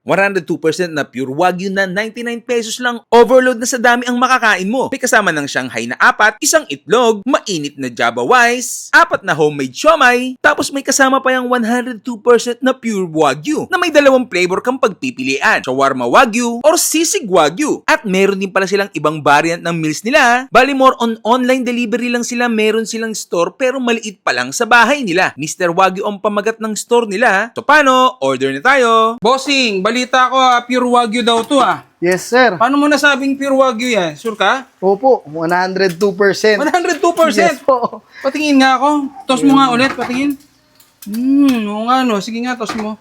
102% na pure Wagyu na 99 pesos lang. Overload na sa dami ang makakain mo. May kasama ng Shanghai na 4, isang itlog, mainit na Java Wise, 4 na homemade siomai, tapos may kasama pa yung 102% na pure Wagyu na may 2 flavor kang pagpipilian, shawarma Wagyu or sisig Wagyu. At meron din pala silang ibang variant ng meals nila. Bali more on online delivery lang sila, meron silang store pero maliit pa lang sa bahay nila. Mr. Wagyu ang pamagat ng store nila. So paano? Order na tayo. Bossing, balita ko pure Wagyu daw to Yes, sir. Paano mo nasabing pure Wagyu yan? Sure ka? Opo, 102%. 102%? Yes po. Patingin nga ako. Toss mo nga ulit, patingin. Oo nga no. Sige nga, toss mo.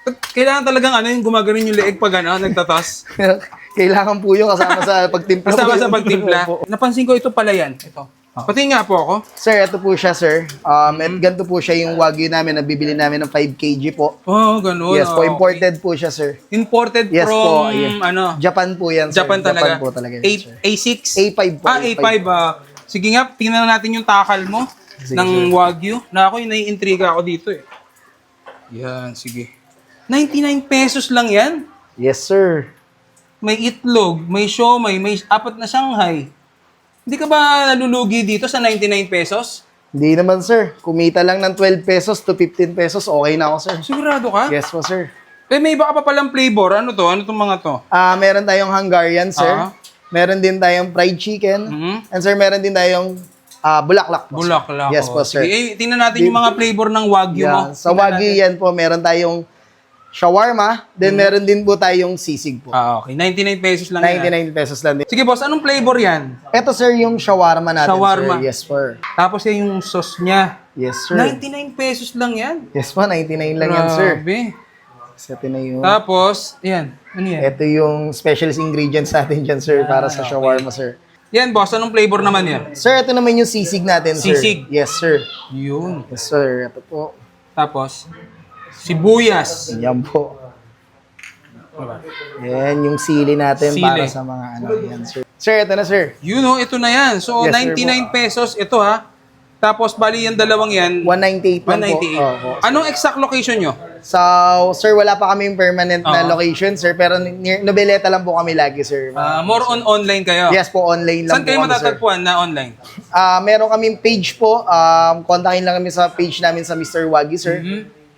Kailangan talagang yung gumaganon yung leeg pag nagtatas. Kailangan po yun kasama sa pagtimpla. Kasama sa pagtimpla. Napansin ko ito pala yan. Ito. Patingin nga po ako. Sir, ito po siya, sir. Ganito po siya yung Wagyu namin na bibili namin ng 5 kg po. Oo, ganun. Yes po, Okay. imported po siya, sir. Imported Yes from, po, yeah. Japan po yan, sir. Japan talaga. Japan po talaga yan, sir. A6? A5 po. A5. Sige nga, tingnan natin yung takal mo ng Wagyu. Na ako, yung naiintriga ako dito eh. Yan, sige. 99 pesos lang yan. Yes, sir. May itlog, may siomai, may 4 na Shanghai. Hindi ka ba nalulugi dito sa 99 pesos? Hindi naman, sir. Kumita lang ng 12 pesos to 15 pesos, okay na ako, sir. Sigurado ka? Yes po, sir. May iba ka pa palang flavor. Ano to? Ano tong mga to? Meron tayong Hungarian, sir. Meron din tayong fried chicken. And sir, meron din tayong bulaklak po, sir. Bulaklak. Yes po, sir. Tingnan natin yung mga flavor ng Wagyu mo. Sa Wagyu yan po, meron tayong shawarma. Then meron din po tayong sisig po. Okay. 99 pesos lang yan. 99 pesos lang din. Sige boss, anong flavor yan? Ito, sir, yung shawarma natin, Shawarma. sir. Yes, sir. Tapos yan yung sauce niya. Yes, sir. 99 pesos lang yan. Yes po, 99 lang yan, sir. Grabe. Ito na yung... Tapos, yan. Ano yan? Ito yung specialist ingredients natin dyan, sir, para sa shawarma, sir. Yan boss, anong flavor naman yan? Sir, ito naman yung sisig natin, sir. Sisig? Yes, sir. Yun. Yes, sir. Ito po. Tapos, sibuyas. Yan po. Yan yung sili natin Sili. para sa mga yan, sir. Sir, ito na, sir. You know, ito na yan. So, Yes, sir, 99 pesos ito Tapos, bali yung dalawang yan. 198 lang 198. po. Opo. Anong exact location nyo? So, sir, wala pa kaming permanent na location, sir. Pero near Noveleta lang po kami lagi, sir. More on online kayo? Yes po, online lang Saan po kayo kami, sir. matatagpuan na online? Meron kaming page po. Kontakin lang kami sa page namin sa Mr. Wagyu, sir.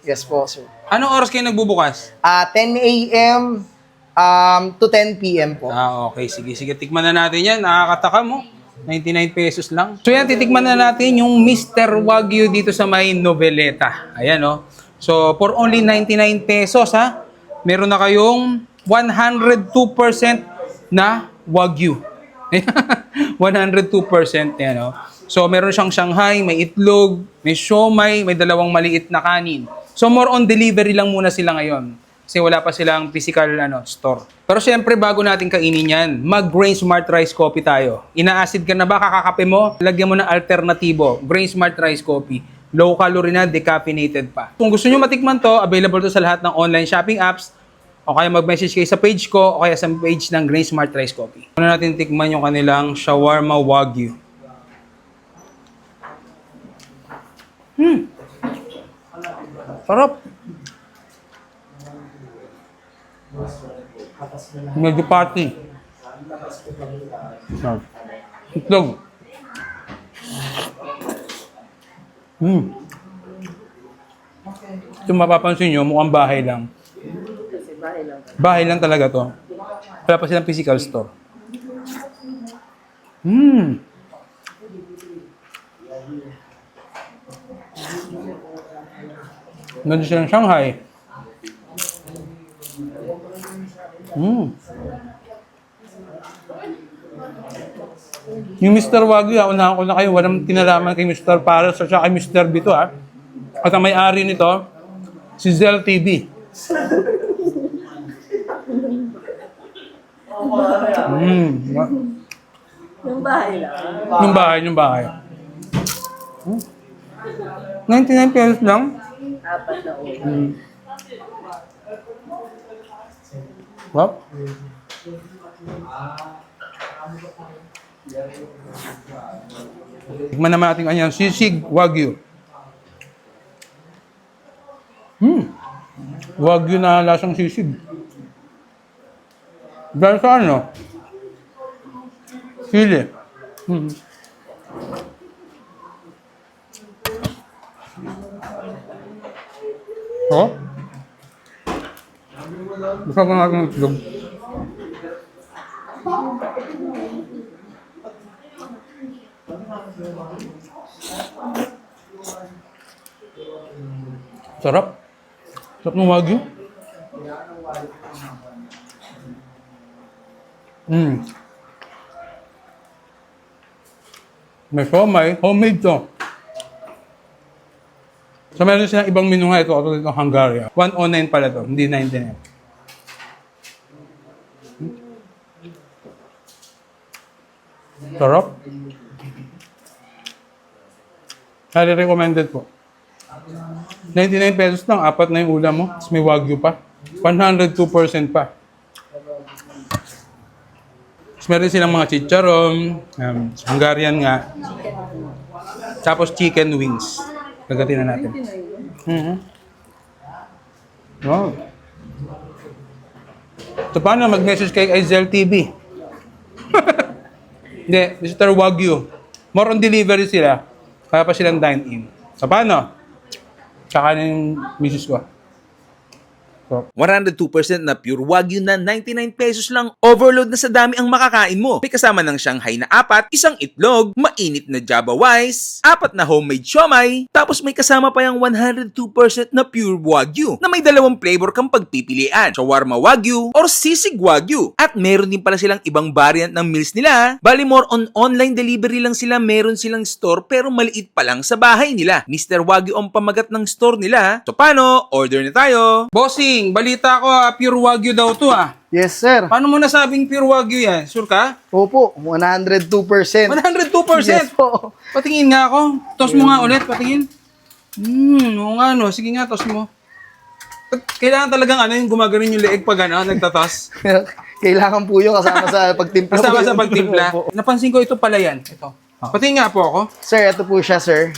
Yes po, sir. Anong oras kayo nagbubukas? 10 a.m. To 10 p.m. po. Okay. Sige. Tikman na natin yan. Nakakataka mo. 99 pesos lang. So yan, titikman na natin yung Mr. Wagyu dito sa may Noveleta. Ayan, So, for only 99 pesos, meron na kayong 102% na Wagyu. 102%, yan, So, meron siyang Shanghai, may itlog, may siomai, may 2 maliit na kanin. So, more on delivery lang muna sila ngayon. Kasi wala pa silang physical store. Pero syempre, bago natin kainin yan, mag-Grain Smart Rice Coffee tayo. Ina-acid ka na ba? Kakakape mo? Lagyan mo ng alternatibo. Grain Smart Rice Coffee. Low calorie na, decaffeinated pa. Kung gusto nyo matikman to, available to sa lahat ng online shopping apps. O kaya mag-message kayo sa page ko o kaya sa page ng Grain Smart Rice Coffee. Una natin tikman yung kanilang shawarma Wagyu. Sarap. Medyo party. Itlog. Ito mapapansin nyo, mukhang bahay lang. Bahay lang talaga to. Wala pa silang physical store. Nandun silang Shanghai. Yung Mr. Wagyu, unahan ko na kayo, walang tinalaman kay Mr. Pares at kay Mr. Bito, At ang may-ari nito, si Zell TV. Yung bahay lang. Yung bahay. 99 pesos lang. 4 na ulo. Wow. Tikman naman natin kanyang sisig Wagyu. Wagyu na lasang sisig. Dahil sa ano? Sili. Oh? Gusto ko natin ng itlog. Sarap. Sarap ng Wagyu. May siomai. Homemade to. So meron silang ibang menu nga ito. Ito dito Hungary. 109 pala to. Hindi 99. Sarap. Highly recommended po. 99 pesos lang, apat na yung ulam mo. Tapos may Wagyu pa. 102% pa. Tapos meron silang mga chicharon, Hungarian nga. Tapos chicken wings. Gagatin na natin. Wow. So paano mag-message kay Aizel TV? Hindi, Mr. Wagyu. More on delivery sila. Kaya pa silang dine-in. So paano? Tsaka na yung misis ko. 102% na pure Wagyu na 99 pesos lang. Overload na sa dami ang makakain mo. May kasama ng Shanghai na 4, isang itlog, mainit na Java Wise, 4 na homemade siomai, tapos may kasama pa yung 102% na pure Wagyu na may dalawang flavor kang pagpipilian. Shawarma Wagyu or sisig Wagyu. At meron din pala silang ibang variant ng meals nila. Bali more on online delivery lang sila. Meron silang store pero maliit pa lang sa bahay nila. Mr. Wagyu ang pamagat ng store nila. So paano? Order na tayo. Bossing, balita ko pure Wagyu daw to Yes, sir. Paano mo nasabing pure Wagyu yan? Sure ka? Opo, 102%. 102%? Yes po. Patingin nga ako. Toss mo nga ulit, patingin. Oo nga no. Sige nga, toss mo. Kailangan talagang yung gumaganon yung leeg pag nagtatos. Kailangan po yun kasama sa pagtimpla. Kasama sa pagtimpla. Opo. Napansin ko ito pala yan. Ito. Patingin nga po ako. Sir, ito po siya, sir.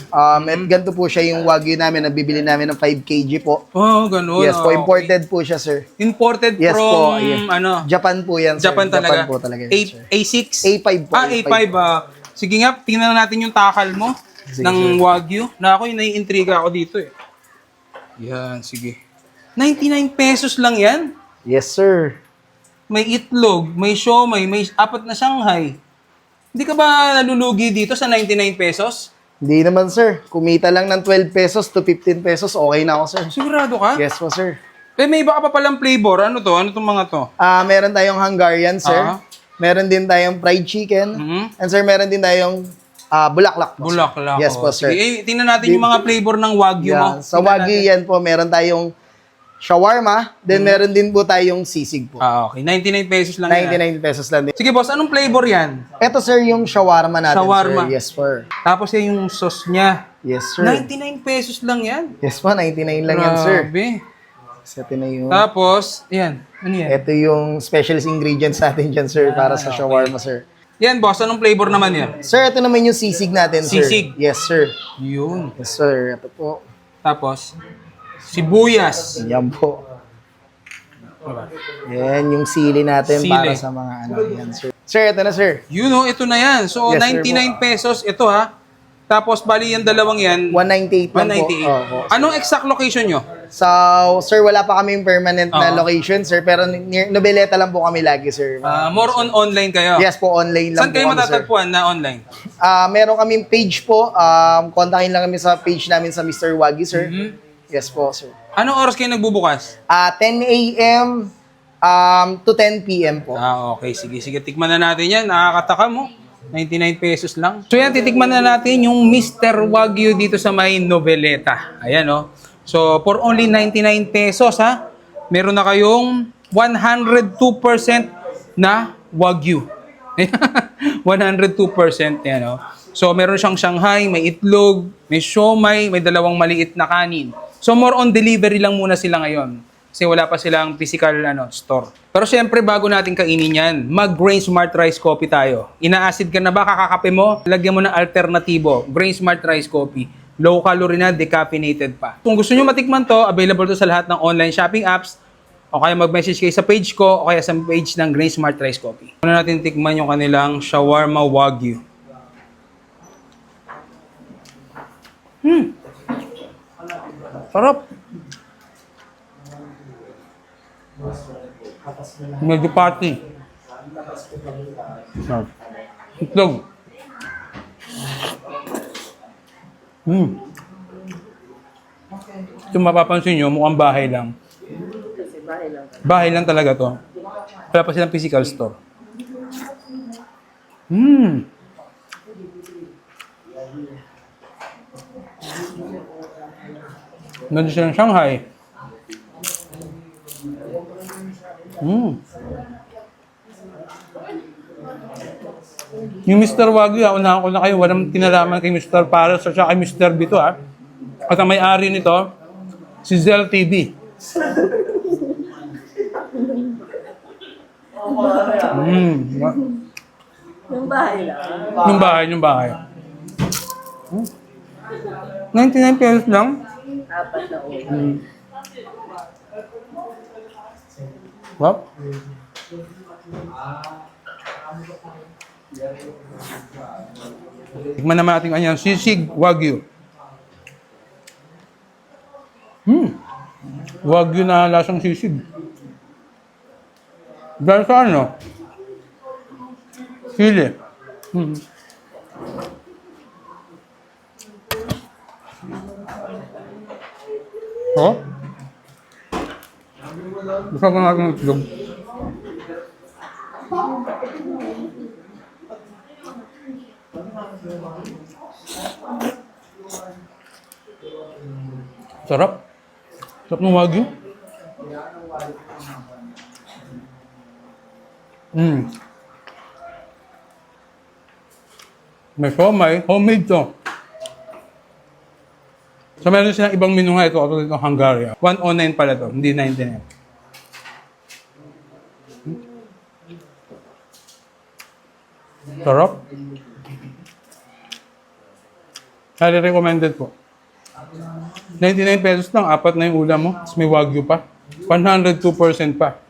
Ganito po siya yung Wagyu namin. Nabibili namin ng 5 kg po. Oh, ganun. Yes po, Okay. imported po siya, sir. Imported Yes from, po, yes. Japan po yan, sir. Japan talaga. Japan po talaga yan, sir. A6? A5 po. A5. Sige nga, tingnan natin yung takal mo ng Wagyu. Na ako, naiintriga ako dito Yan, sige. 99 pesos lang yan? Yes, sir. May itlog, may siomai, may 4 na Shanghai. Hindi ka ba nalulugi dito sa 99 pesos? Hindi naman, sir. Kumita lang ng 12 pesos to 15 pesos, okay na ako, sir. Sigurado ka? Yes po, sir. May iba ka pa palang flavor. Ano to? Ano tong mga to? Meron tayong Hungarian, sir. Meron din tayong fried chicken. And sir, meron din tayong bulaklak po. Bulaklak. Yes po, sir. Sige, tingnan natin yung mga flavor ng Wagyu mo. Sa Wagyu yan po, meron tayong shawarma. Then meron din po tayong sisig po. Okay. 99 pesos lang yan. 99 pesos lang din. Sige boss, anong flavor yan? Ito, sir, yung shawarma natin, Shawarma. sir. Yes, sir. Tapos yan yung sauce niya. Yes, sir. 99 pesos lang yan. Yes po, 99 lang yan, sir. Grabe. Ito na yung... Tapos, yan. Ano yan? Ito yung specialist ingredients natin dyan, sir, para sa shawarma, sir. Yan boss, anong flavor naman yan? Sir, ito naman yung sisig natin, sir. Sisig? Yes, sir. Yun. Yes, sir. Ito po. Tapos, sibuyas. Yan po. Yan yung sili natin Sili. para sa mga yan, sir. Sir, ito na, sir. Ito na yan. So, Yes, sir, 99 pesos, ito Tapos, bali yung dalawang yan, 198 lang po. 198. Opo. Anong exact location nyo? So, sir, wala pa kami permanent na location, sir. Pero near Noveleta lang po kami lagi, sir. More on online kayo? Yes po, online lang Saan po kayo kami, sir. matatagpuan na online? Meron kaming page po. Kontakin lang kami sa page namin sa Mr. Wagyu, sir. Yes po, sir. Anong oras kayo nagbubukas? 10 a.m. To 10 p.m. po. Okay. Sige. Tikman na natin yan. Nakakataka mo. 99 pesos lang. So yan, titikman na natin yung Mr. Wagyu dito sa may Noveleta. Ayan, So, for only 99 pesos, meron na kayong 102% na Wagyu. 102%, yan, So, meron siyang Shanghai, may itlog, may siomai, may dalawang maliit na kanin. So, more on delivery lang muna sila ngayon. Kasi wala pa silang physical store. Pero syempre, bago natin kainin yan, mag-Grain Smart Rice Coffee tayo. Ina-acid ka na ba, kakakape mo? Lagyan mo ng alternatibo. Grain Smart Rice Coffee. Low calorie na, decaffeinated pa. Kung gusto nyo matikman to, available to sa lahat ng online shopping apps. O kaya mag-message kayo sa page ko o kaya sa page ng Grain Smart Rice Coffee. Muna natin tikman yung kanilang shawarma wagyu. Sarap. Medyo party. Sarap. Itlog. Kung mapapansin nyo, mukhang bahay lang. Kasi bahay lang. Bahay lang talaga to. Wala pa silang physical store. Nandun silang Shanghai. Yung Mr. Wagyu, unahan ko na kayo, walang kinalaman kay Mr. Paras at kay Mr. Bito, ha? At ang may-ari nito, si Zell TV. Yung bahay lang. Yung bahay. 99 pesos lang. Apat na ulo. Wow. Tikman naman natin kanyang sisig wagyu. Wagyu na lasang sisig. Dahil sa ano? Sili. Oh? Gusto ko natin ng itlog. Sarap. Sarap ng wagyu. May siomai. Homemade to. So meron silang ibang menu nga ito. Ito dito Hungaria. 109 pala to. Hindi 99. Sarap. Highly recommended po. 99 pesos lang, apat na yung ulam mo. Tapos may wagyu pa. 102% pa.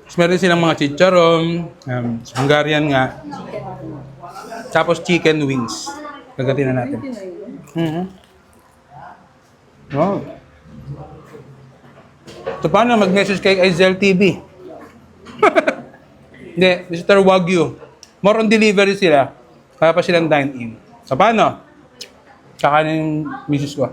Tapos meron silang mga chicharon, Hungarian nga. Tapos chicken wings. Kagatin na natin. Wow. So paano mag-message kay Zell TV? Hindi, Mr. Wagyu. More on delivery sila. Kaya pa silang dine-in. So paano? Tsaka na yung misis ko.